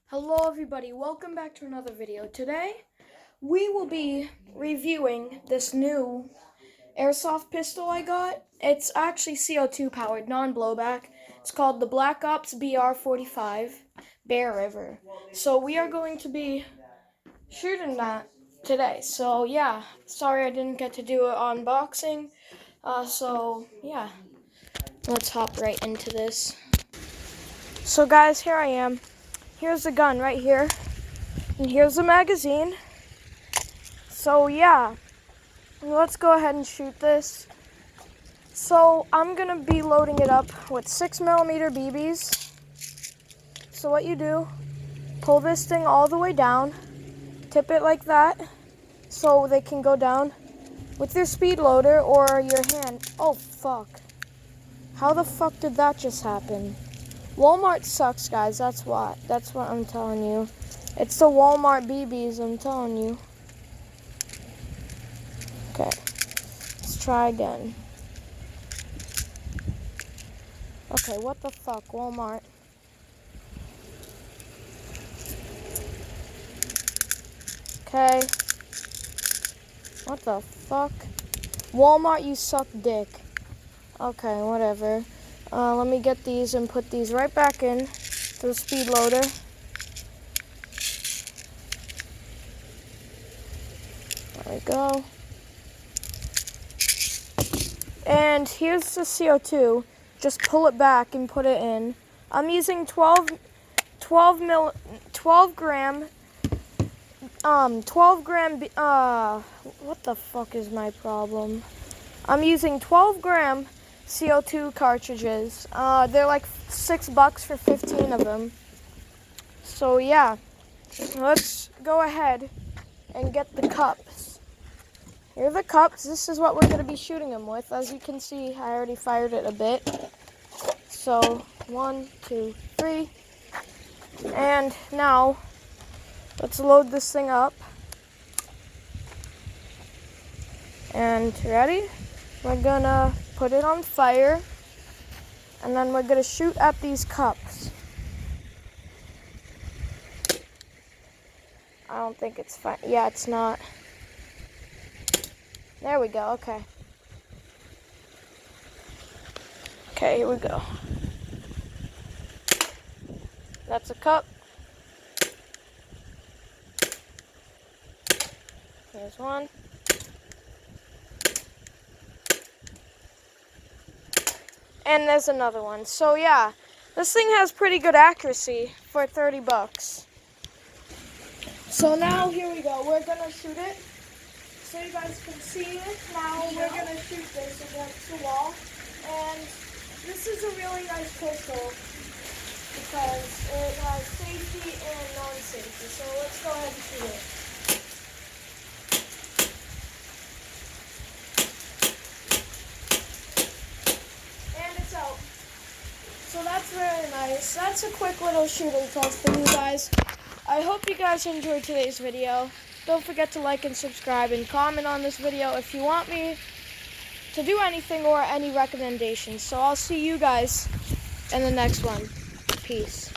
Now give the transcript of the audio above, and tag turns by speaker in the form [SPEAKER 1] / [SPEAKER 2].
[SPEAKER 1] Hello everybody, welcome back to another video. Today, we will be reviewing this new airsoft pistol I got. It's actually CO2 powered, non-blowback. It's called the Black Ops br45 Bear River. So we are going to be shooting that today. So yeah, sorry I didn't get to do an unboxing. Yeah, let's hop right into this. So guys, here I am. Here's the gun right here. And here's the magazine. So yeah, let's go ahead and shoot this. So I'm gonna be loading it up with 6mm BBs. So what you do, pull this thing all the way down, tip it like that, so they can go down with your speed loader or your hand. Oh fuck. How the fuck did that just happen? Walmart sucks, guys, that's what I'm telling you. It's the Walmart BBs, I'm telling you. Okay, let's try again. Okay, what the fuck, Walmart? Okay. What the fuck? Walmart, you suck dick. Okay, whatever. Let me get these and put these right back in to the speed loader. There we go. And here's the CO2. Just pull it back and put it in. I'm using 12 gram, what the fuck is my problem? I'm using 12 gram CO2 cartridges. They're like $6 for 15 of them. So yeah, let's go ahead and get the cups. Here are the cups. This is what we're going to be shooting them with. As you can see, I already fired it a bit. So 1, 2, 3. And now, let's load this thing up. And ready? We're gonna put it on fire. And then we're gonna shoot at these cups. I don't think it's fine. Yeah, it's not. There we go, okay. Okay, here we go. That's a cup. Here's one. And there's another one. So yeah, this thing has pretty good accuracy for $30. So now, here we go. We're gonna shoot it. So you guys can see it. Now we're gonna shoot this against the wall. And this is a really nice pistol because it has safety and non-safety. So let's go ahead and shoot it. And it's out. So that's very nice. That's a quick little shooting test for you guys. I hope you guys enjoyed today's video. Don't forget to like and subscribe and comment on this video if you want me to do anything or any recommendations. So I'll see you guys in the next one. Peace.